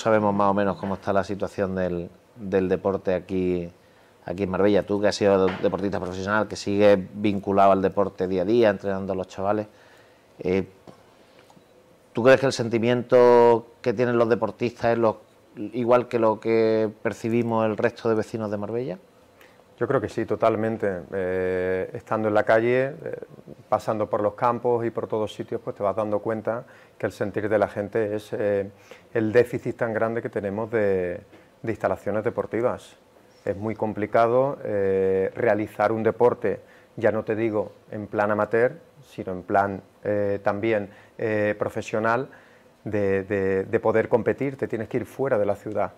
sabemos más o menos cómo está la situación del deporte aquí en Marbella. Tú, que has sido deportista profesional, que sigues vinculado al deporte día a día, entrenando a los chavales, ¿tú crees que el sentimiento que tienen los deportistas es igual que lo que percibimos el resto de vecinos de Marbella? Yo creo que sí, totalmente. Estando en la calle, pasando por los campos y por todos sitios, pues te vas dando cuenta que el sentir de la gente es el déficit tan grande que tenemos de instalaciones deportivas. Es muy complicado realizar un deporte, ya no te digo en plan amateur, sino en plan también profesional, de poder competir. Te tienes que ir fuera de la ciudad.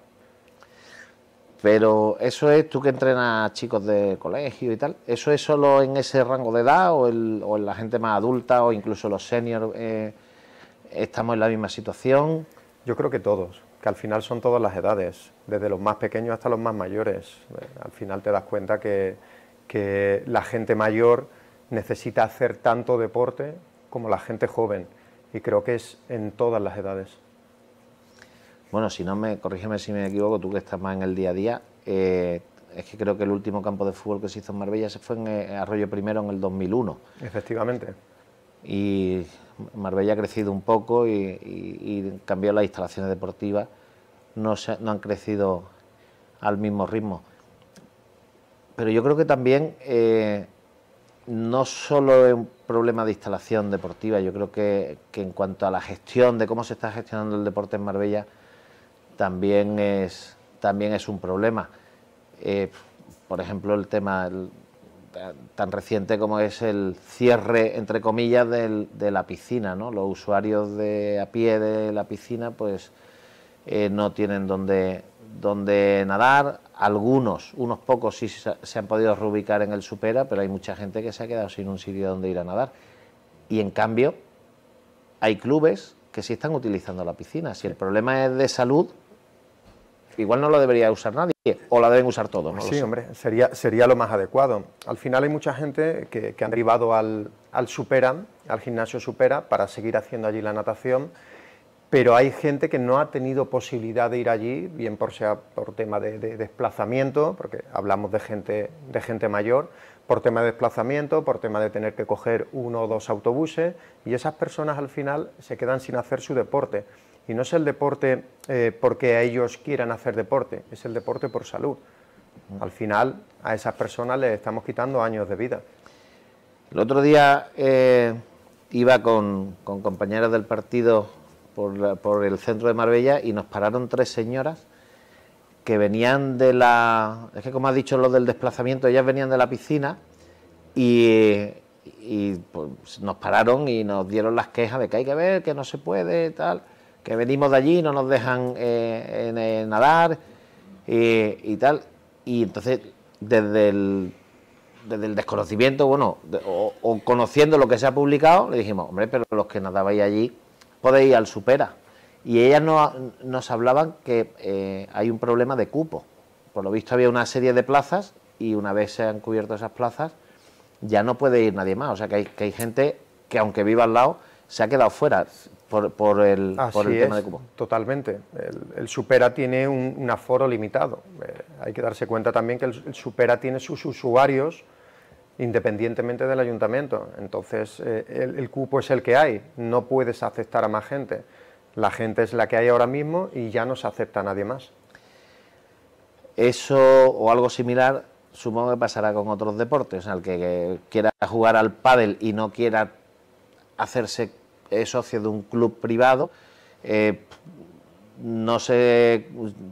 Pero eso es, tú que entrenas chicos de colegio y tal, ¿eso es solo en ese rango de edad o en la gente más adulta o incluso los seniors estamos en la misma situación? Yo creo que todos, que al final son todas las edades, desde los más pequeños hasta los más mayores. Al final te das cuenta que la gente mayor necesita hacer tanto deporte como la gente joven, y creo que es en todas las edades. Bueno, corrígeme si me equivoco, tú que estás más en el día a día, es que creo que el último campo de fútbol que se hizo en Marbella se fue en Arroyo Primero en el 2001. Efectivamente. Y Marbella ha crecido un poco y cambió las instalaciones deportivas, no han crecido al mismo ritmo. Pero yo creo que también no solo es un problema de instalación deportiva, yo creo que en cuanto a la gestión, de cómo se está gestionando el deporte en Marbella, también es un problema. Por ejemplo, el tema tan reciente como es el cierre, entre comillas, de la piscina, ¿no? Los usuarios a pie de la piscina pues no tienen donde nadar. Unos pocos sí se han podido reubicar en el Supera, pero hay mucha gente que se ha quedado sin un sitio donde ir a nadar. Y en cambio hay clubes que sí están utilizando la piscina. Si el problema es de salud, igual no lo debería usar nadie, o la deben usar todos, ¿no? Sí, hombre, sería lo más adecuado. Al final hay mucha gente que han derivado al Supera, al gimnasio Supera, para seguir haciendo allí la natación, pero hay gente que no ha tenido posibilidad de ir allí, bien sea por tema de desplazamiento, porque hablamos de gente mayor, por tema de desplazamiento, por tema de tener que coger 1 o 2 autobuses, y esas personas al final se quedan sin hacer su deporte. Y no es el deporte porque ellos quieran hacer deporte, es el deporte por salud. Al final a esas personas les estamos quitando años de vida. El otro día iba con compañeros del partido por el centro de Marbella y nos pararon 3 señoras que venían es que como has dicho lo del desplazamiento, ellas venían de la piscina y pues, nos pararon y nos dieron las quejas de que hay que ver, que no se puede, tal, que venimos de allí, no nos dejan nadar y tal. Y entonces, desde el desconocimiento, bueno, o conociendo lo que se ha publicado, le dijimos, hombre, pero los que nadabais allí podéis ir al Supera. Y ellas nos hablaban que hay un problema de cupo. Por lo visto había una serie de plazas y una vez se han cubierto esas plazas, ya no puede ir nadie más. O sea que hay gente que, aunque viva al lado, se ha quedado fuera por el tema de cupo. Totalmente. El Supera tiene un aforo limitado. Hay que darse cuenta también que el Supera tiene sus usuarios independientemente del ayuntamiento. Entonces el cupo es el que hay, no puedes aceptar a más gente. La gente es la que hay ahora mismo y ya no se acepta a nadie más. Eso o algo similar supongo que pasará con otros deportes. O sea, el que quiera jugar al pádel y no quiera hacerse socio de un club privado, no sé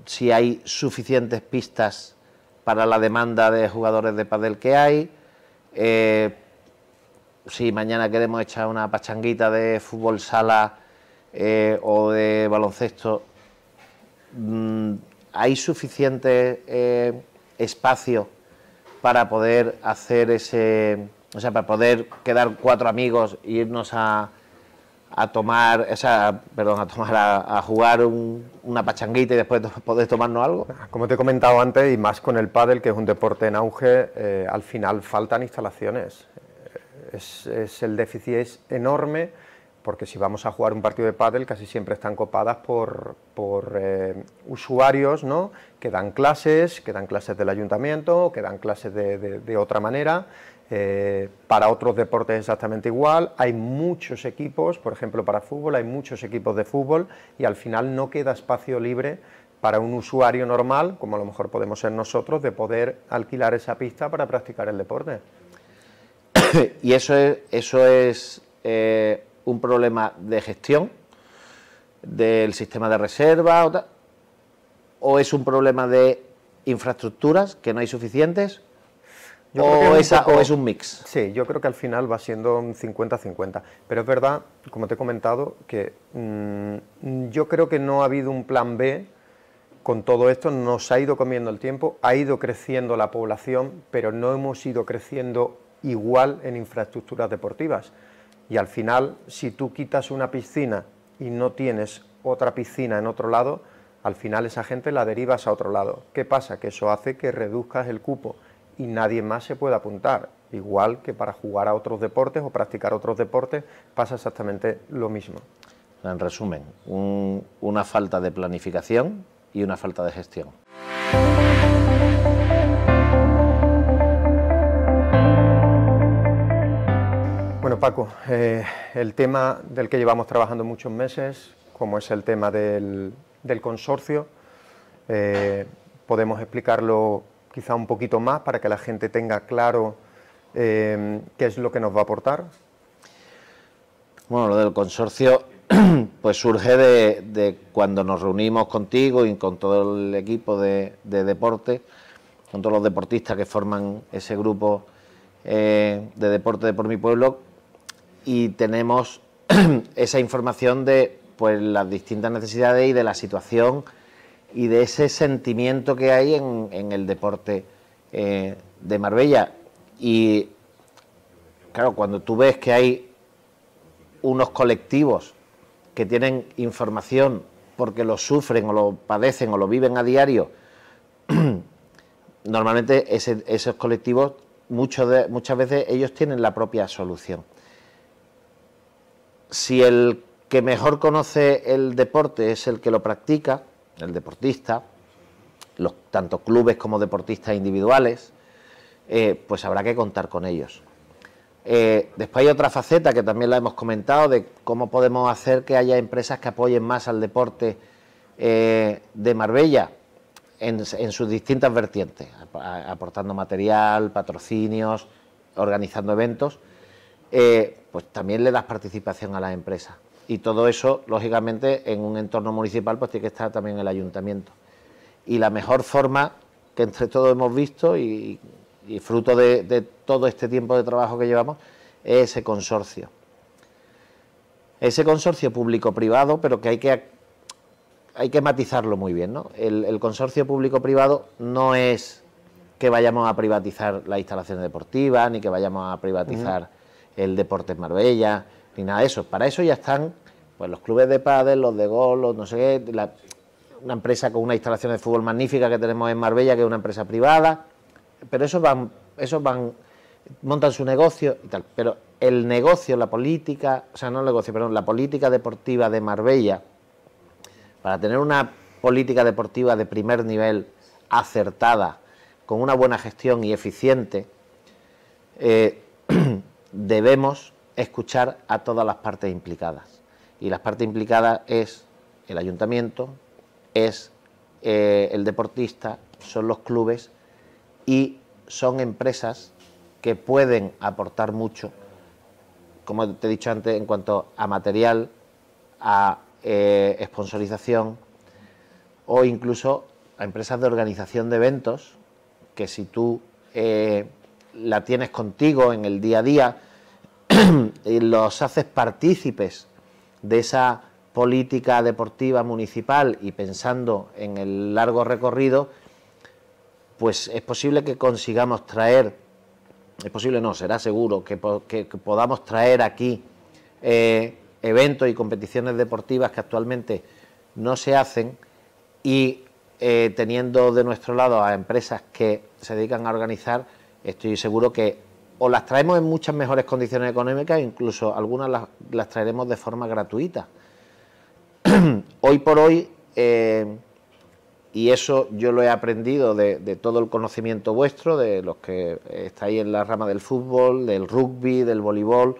si hay suficientes pistas para la demanda de jugadores de pádel que hay. Si mañana queremos echar una pachanguita de fútbol sala o de baloncesto, ¿hay suficiente espacio para poder hacer o sea, para poder quedar 4 amigos e irnos a jugar una pachanguita y después poder tomarnos algo? Como te he comentado antes, y más con el pádel, que es un deporte en auge, al final faltan instalaciones. El déficit es enorme porque si vamos a jugar un partido de pádel casi siempre están copadas por usuarios, ¿no?, que dan clases del ayuntamiento, que dan clases de otra manera. Para otros deportes exactamente igual, hay muchos equipos, por ejemplo para fútbol hay muchos equipos de fútbol y al final no queda espacio libre para un usuario normal, como a lo mejor podemos ser nosotros, de poder alquilar esa pista para practicar el deporte. Y eso es un problema de gestión del sistema de reserva o es un problema de infraestructuras que no hay suficientes o es un mix. Sí, yo creo que al final va siendo un 50-50, pero es verdad, como te he comentado, que yo creo que no ha habido un plan B con todo esto, nos ha ido comiendo el tiempo, ha ido creciendo la población, pero no hemos ido creciendo igual en infraestructuras deportivas. Y al final, si tú quitas una piscina y no tienes otra piscina en otro lado, al final esa gente la derivas a otro lado. ¿Qué pasa? Que eso hace que reduzcas el cupo y nadie más se puede apuntar. Igual que para jugar a otros deportes o practicar otros deportes pasa exactamente lo mismo. En resumen, una falta de planificación y una falta de gestión. Bueno, Paco, el tema del que llevamos trabajando muchos meses, como es el tema del consorcio, podemos explicarlo quizá un poquito más para que la gente tenga claro qué es lo que nos va a aportar. Bueno, lo del consorcio pues surge de cuando nos reunimos contigo y con todo el equipo de deporte, con todos los deportistas que forman ese grupo de deporte de Por Mi Pueblo, y tenemos esa información de pues las distintas necesidades y de la situación y de ese sentimiento que hay en el deporte de Marbella. Y claro, cuando tú ves que hay unos colectivos que tienen información porque lo sufren o lo padecen o lo viven a diario, normalmente esos colectivos muchas veces ellos tienen la propia solución. Si el que mejor conoce el deporte es el que lo practica, el deportista, tanto clubes como deportistas individuales, pues habrá que contar con ellos. Después hay otra faceta que también la hemos comentado, de cómo podemos hacer que haya empresas que apoyen más al deporte de Marbella en sus distintas vertientes, aportando material, patrocinios, organizando eventos. Pues también le das participación a las empresas. Y todo eso, lógicamente, en un entorno municipal, pues tiene que estar también el ayuntamiento. Y la mejor forma que entre todos hemos visto y fruto de todo este tiempo de trabajo que llevamos es ese consorcio. Ese consorcio público-privado, pero que hay que matizarlo muy bien, ¿no? El consorcio público-privado no es que vayamos a privatizar las instalaciones deportivas, ni que vayamos a privatizar el deporte en Marbella, ni nada de eso. Para eso ya están pues los clubes de pádel, los de golf, los no sé qué, una empresa con una instalación de fútbol magnífica que tenemos en Marbella, que es una empresa privada, pero esos van, montan su negocio y tal. Pero el negocio, la política, o sea, no el negocio, perdón, la política deportiva de Marbella, para tener una política deportiva de primer nivel acertada, con una buena gestión y eficiente, debemos escuchar a todas las partes implicadas. Y las partes implicadas es el ayuntamiento, es el deportista, son los clubes y son empresas que pueden aportar mucho, como te he dicho antes, en cuanto a material, a sponsorización o incluso a empresas de organización de eventos que si tú la tienes contigo en el día a día y los haces partícipes de esa política deportiva municipal y pensando en el largo recorrido, pues es posible que consigamos traer, es posible no, será seguro que podamos traer aquí eventos y competiciones deportivas que actualmente no se hacen y teniendo de nuestro lado a empresas que se dedican a organizar, estoy seguro que o las traemos en muchas mejores condiciones económicas, incluso algunas las traeremos de forma gratuita. Hoy por hoy, y eso yo lo he aprendido de todo el conocimiento vuestro, de los que estáis en la rama del fútbol, del rugby, del voleibol.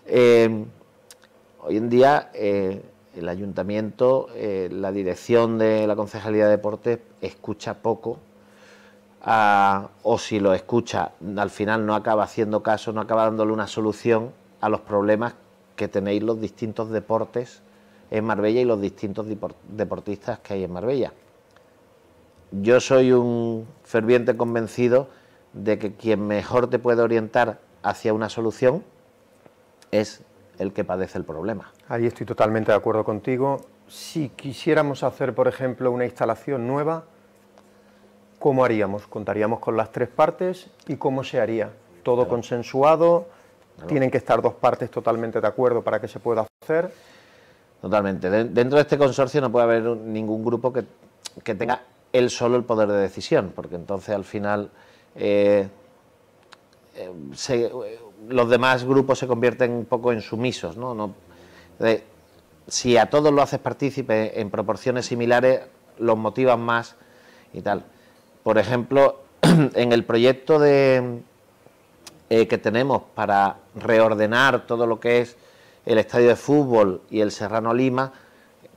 Hoy en día el ayuntamiento, la dirección de la Concejalía de Deportes escucha poco, o si lo escucha, al final no acaba haciendo caso, no acaba dándole una solución a los problemas que tenéis los distintos deportes en Marbella y los distintos deportistas que hay en Marbella. Yo soy un ferviente convencido de que quien mejor te puede orientar hacia una solución es el que padece el problema. Ahí estoy totalmente de acuerdo contigo. Si quisiéramos hacer, por ejemplo, una instalación nueva, ¿cómo haríamos? ¿Contaríamos con las 3 partes? ¿Y cómo se haría? ¿Todo claro, consensuado? Claro. ¿Tienen que estar 2 partes totalmente de acuerdo para que se pueda hacer? Totalmente. Dentro de este consorcio no puede haber ningún grupo que tenga él solo el poder de decisión, porque entonces al final los demás grupos se convierten un poco en sumisos, ¿no? Si a todos lo haces partícipe en proporciones similares, los motivan más y tal. Por ejemplo, en el proyecto que tenemos para reordenar todo lo que es el estadio de fútbol y el Serrano Lima,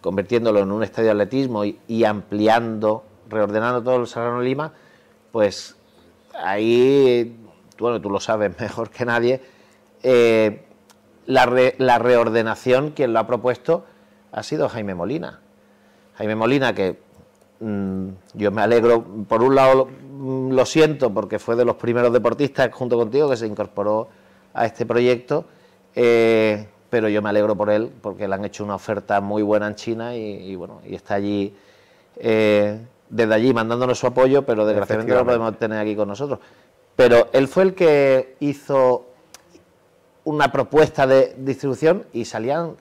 convirtiéndolo en un estadio de atletismo y ampliando, reordenando todo el Serrano Lima, pues ahí, bueno, tú lo sabes mejor que nadie, la reordenación, quien lo ha propuesto ha sido Jaime Molina. Jaime Molina, que yo me alegro, por un lado lo siento porque fue de los primeros deportistas junto contigo que se incorporó a este proyecto, pero yo me alegro por él porque le han hecho una oferta muy buena en China y bueno, y está allí, desde allí mandándonos su apoyo, pero desgraciadamente no lo podemos tener aquí con nosotros. Pero él fue el que hizo una propuesta de distribución y salían,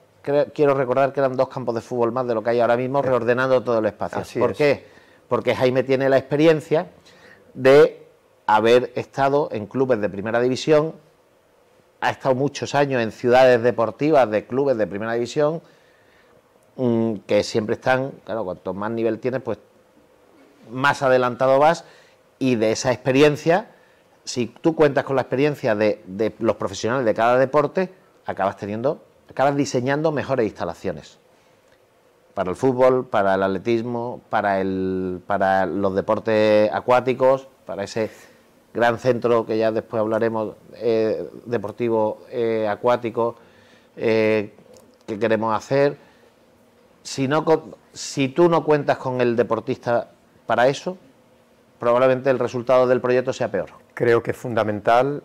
quiero recordar que eran 2 campos de fútbol más de lo que hay ahora mismo, reordenando todo el espacio. ¿Por qué? Porque Jaime tiene la experiencia de haber estado en clubes de primera división, ha estado muchos años en ciudades deportivas de clubes de primera división, que siempre están, claro, cuanto más nivel tienes, pues más adelantado vas, y de esa experiencia, si tú cuentas con la experiencia de los profesionales de cada deporte, acabas diseñando mejores instalaciones para el fútbol, para el atletismo, para los deportes acuáticos, para ese gran centro que ya después hablaremos, deportivo acuático, que queremos hacer. Si tú no cuentas con el deportista para eso, probablemente el resultado del proyecto sea peor. Creo que es fundamental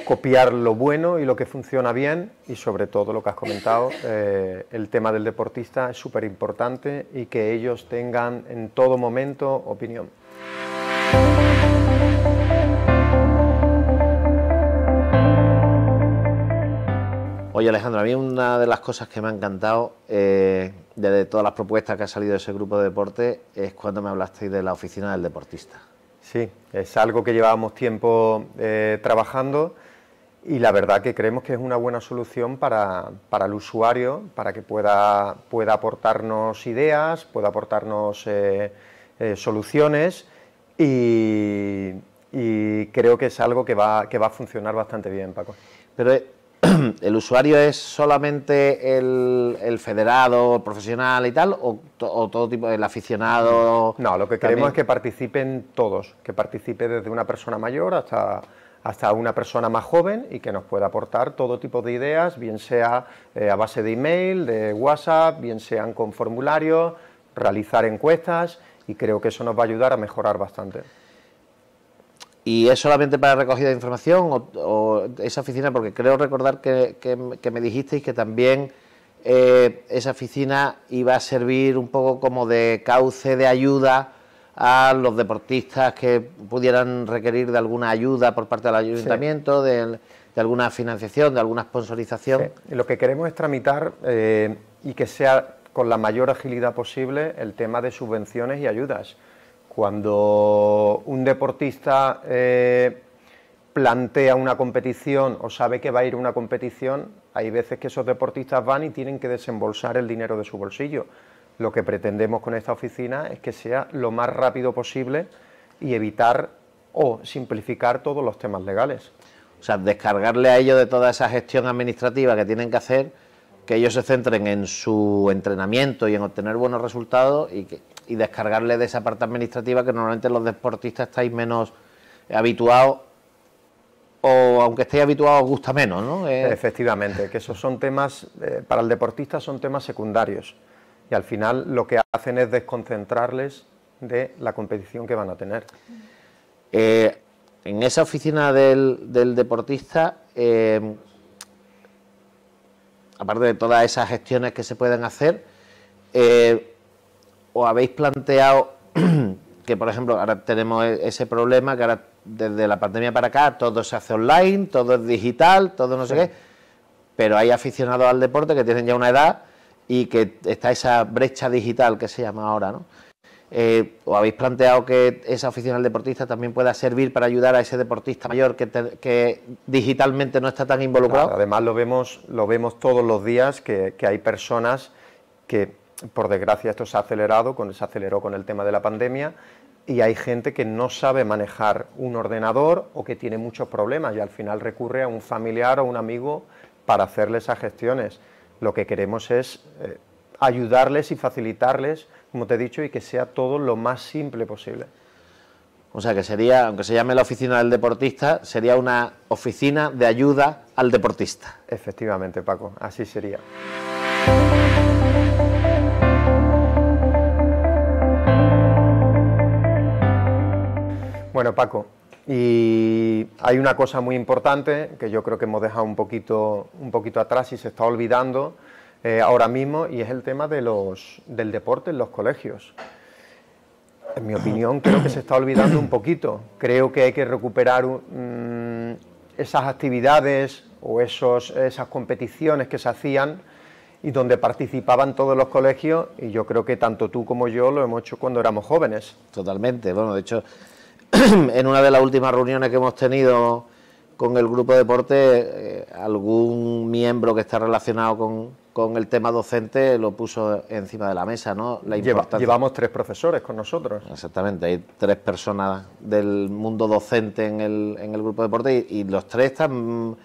copiar lo bueno y lo que funciona bien, y sobre todo lo que has comentado, el tema del deportista es súper importante y que ellos tengan en todo momento opinión. Oye, Alejandro, a mí una de las cosas que me ha encantado de todas las propuestas que ha salido de ese grupo de deporte es cuando me hablasteis de la oficina del deportista. Sí, es algo que llevábamos tiempo trabajando y la verdad que creemos que es una buena solución para el usuario, para que pueda aportarnos ideas, pueda aportarnos soluciones y creo que es algo que va a funcionar bastante bien, Paco. Pero ¿el usuario es solamente el federado, el profesional y tal, o todo tipo, el aficionado? No, lo que queremos es que participen todos, que participe desde una persona mayor hasta una persona más joven y que nos pueda aportar todo tipo de ideas, bien sea a base de email, de WhatsApp, bien sean con formularios, realizar encuestas, y creo que eso nos va a ayudar a mejorar bastante. ¿Y es solamente para recogida de información o esa oficina? Porque creo recordar que me dijisteis que también esa oficina iba a servir un poco como de cauce de ayuda a los deportistas que pudieran requerir de alguna ayuda por parte del ayuntamiento, sí, de alguna financiación, de alguna sponsorización. Sí. Lo que queremos es tramitar y que sea con la mayor agilidad posible el tema de subvenciones y ayudas. Cuando un deportista plantea una competición o sabe que va a ir a una competición, hay veces que esos deportistas van y tienen que desembolsar el dinero de su bolsillo. Lo que pretendemos con esta oficina es que sea lo más rápido posible y evitar o simplificar todos los temas legales. O sea, descargarle a ellos de toda esa gestión administrativa que tienen que hacer, que ellos se centren en su entrenamiento y en obtener buenos resultados y descargarle de esa parte administrativa que normalmente los deportistas estáis menos habituados, o aunque estéis habituados os gusta menos, ¿no? Efectivamente, que esos son temas, para el deportista son temas secundarios y al final lo que hacen es desconcentrarles de la competición que van a tener. En esa oficina del deportista, aparte de todas esas gestiones que se pueden hacer, ¿os habéis planteado que, por ejemplo, ahora tenemos ese problema, que ahora desde la pandemia para acá todo se hace online, todo es digital, todo no sé qué, pero hay aficionados al deporte que tienen ya una edad y que está esa brecha digital que se llama ahora, ¿no? ¿Os habéis planteado que esa oficina del deportista también pueda servir para ayudar a ese deportista mayor que digitalmente no está tan involucrado? Claro, además lo vemos todos los días, que hay personas que, por desgracia, esto se ha acelerado, se aceleró con el tema de la pandemia, y hay gente que no sabe manejar un ordenador o que tiene muchos problemas y al final recurre a un familiar o un amigo para hacerle esas gestiones. Lo que queremos es ayudarles y facilitarles, como te he dicho, y que sea todo lo más simple posible. O sea que sería, aunque se llame la oficina del deportista, sería una oficina de ayuda al deportista. Efectivamente, Paco, así sería. Bueno, Paco, y hay una cosa muy importante que yo creo que hemos dejado un poquito atrás y se está olvidando ahora mismo, y es el tema del deporte en los colegios. En mi opinión, creo que se está olvidando un poquito. Creo que hay que recuperar esas actividades o esas competiciones que se hacían y donde participaban todos los colegios, y yo creo que tanto tú como yo lo hemos hecho cuando éramos jóvenes. Totalmente. Bueno, de hecho, en una de las últimas reuniones que hemos tenido con el grupo de deporte, algún miembro que está relacionado con el tema docente lo puso encima de la mesa, ¿no? La importancia. Llevamos 3 profesores con nosotros. Exactamente, hay 3 personas del mundo docente en el grupo de deporte y los 3 están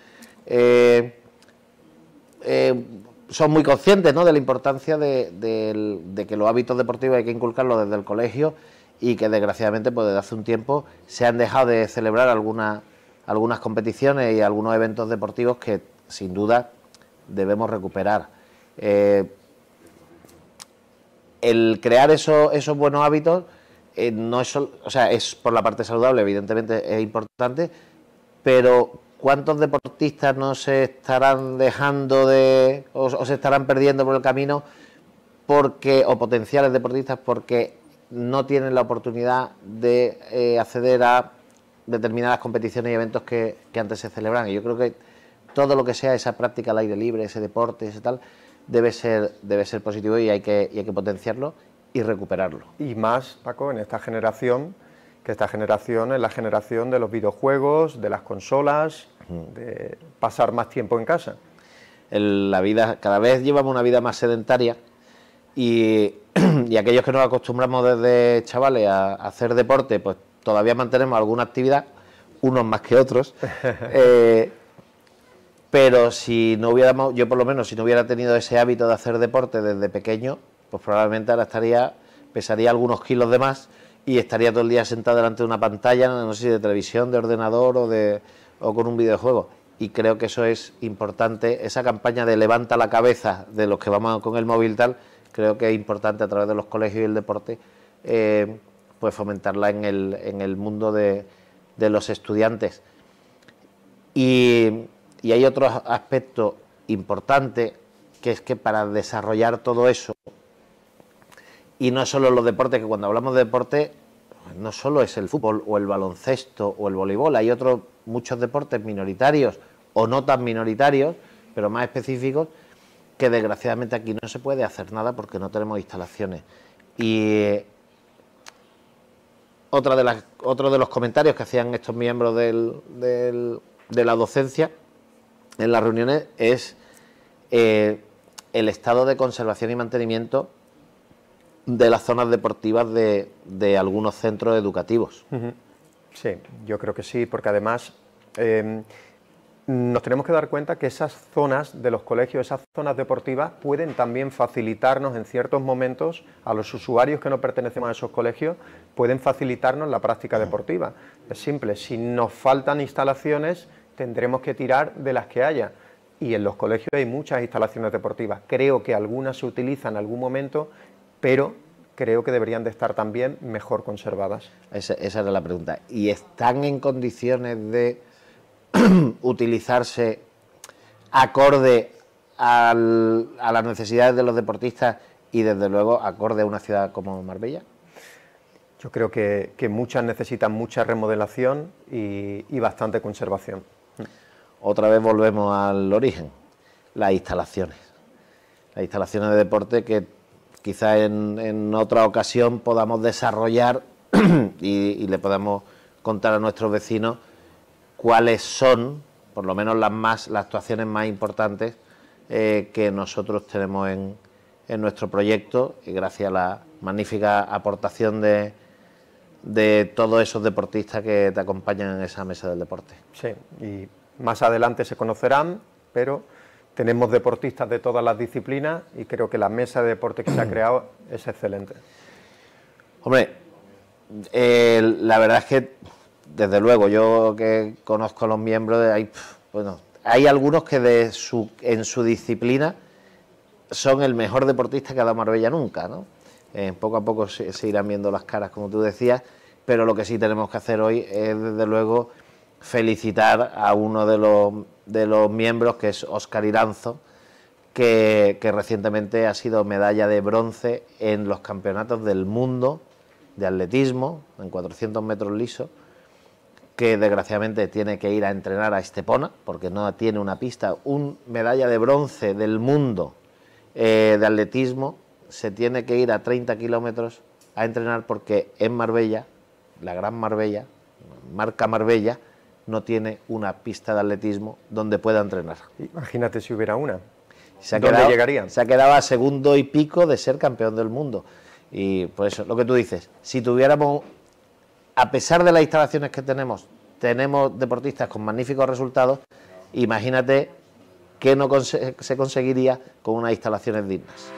son muy conscientes, ¿no?, de la importancia de que los hábitos deportivos hay que inculcarlos desde el colegio, y que desgraciadamente pues desde hace un tiempo se han dejado de celebrar algunas competiciones y algunos eventos deportivos que sin duda debemos recuperar. El crear esos buenos hábitos no es solo, o sea, es por la parte saludable, evidentemente es importante, pero ¿cuántos deportistas no se estarán dejando o se estarán perdiendo por el camino o potenciales deportistas porque no tienen la oportunidad de acceder a determinadas competiciones y eventos que antes se celebraban? Y yo creo que todo lo que sea esa práctica al aire libre, ese deporte, ese tal, debe ser positivo, y hay que potenciarlo y recuperarlo. Y más, Paco, en esta generación, que esta generación es la generación de los videojuegos, de las consolas, de pasar más tiempo en casa. La vida, cada vez llevamos una vida más sedentaria, y aquellos que nos acostumbramos desde chavales a hacer deporte, pues todavía mantenemos alguna actividad, unos más que otros, pero si no hubiéramos, yo por lo menos, si no hubiera tenido ese hábito de hacer deporte desde pequeño, pues probablemente ahora pesaría algunos kilos de más y estaría todo el día sentado delante de una pantalla, no sé si de televisión, de ordenador o con un videojuego. Y creo que eso es importante, esa campaña de levanta la cabeza de los que vamos con el móvil tal, creo que es importante a través de los colegios y el deporte, pues fomentarla en el mundo de los estudiantes. Y hay otro aspecto importante, que es que para desarrollar todo eso, y no solo los deportes, que cuando hablamos de deporte no solo es el fútbol o el baloncesto o el voleibol, hay otros muchos deportes minoritarios o no tan minoritarios, pero más específicos, que desgraciadamente aquí no se puede hacer nada porque no tenemos instalaciones. Y otro de los comentarios que hacían estos miembros de la docencia en las reuniones es el estado de conservación y mantenimiento de las zonas deportivas de algunos centros educativos. Sí, yo creo que sí, porque además nos tenemos que dar cuenta que esas zonas de los colegios, esas zonas deportivas, pueden también facilitarnos en ciertos momentos, a los usuarios que no pertenecemos a esos colegios, pueden facilitarnos la práctica deportiva. Es simple, si nos faltan instalaciones, tendremos que tirar de las que haya. Y en los colegios hay muchas instalaciones deportivas. Creo que algunas se utilizan en algún momento, pero creo que deberían de estar también mejor conservadas. Esa era la pregunta. ¿Y están en condiciones de utilizarse acorde a las necesidades de los deportistas y desde luego acorde a una ciudad como Marbella? Yo creo que muchas necesitan mucha remodelación y bastante conservación. Otra vez volvemos al origen, las instalaciones. Las instalaciones de deporte que quizá en otra ocasión podamos desarrollar y le podamos contar a nuestros vecinos cuáles son, por lo menos las actuaciones más importantes que nosotros tenemos en nuestro proyecto, y gracias a la magnífica aportación de todos esos deportistas que te acompañan en esa mesa del deporte. Sí, y más adelante se conocerán, pero tenemos deportistas de todas las disciplinas y creo que la mesa de deporte que se ha creado es excelente. Hombre, la verdad es que, desde luego, yo que conozco a los miembros, hay algunos que en su disciplina son el mejor deportista que ha dado Marbella nunca, ¿no? Poco a poco se irán viendo las caras, como tú decías, pero lo que sí tenemos que hacer hoy es, desde luego, felicitar a uno de los miembros, que es Óscar Iranzo, que recientemente ha sido medalla de bronce en los campeonatos del mundo de atletismo, en 400 metros lisos, que desgraciadamente tiene que ir a entrenar a Estepona, porque no tiene una pista. Un medalla de bronce del mundo de atletismo se tiene que ir a 30 kilómetros a entrenar porque en Marbella, la Gran Marbella, marca Marbella, no tiene una pista de atletismo donde pueda entrenar. Imagínate si hubiera una. ¿Dónde llegarían? Se ha quedado a segundo y pico de ser campeón del mundo. Y por eso, lo que tú dices, si tuviéramos, a pesar de las instalaciones que tenemos deportistas con magníficos resultados, imagínate qué no se conseguiría con unas instalaciones dignas.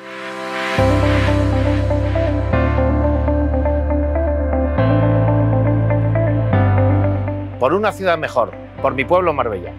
Por una ciudad mejor, por mi pueblo Marbella.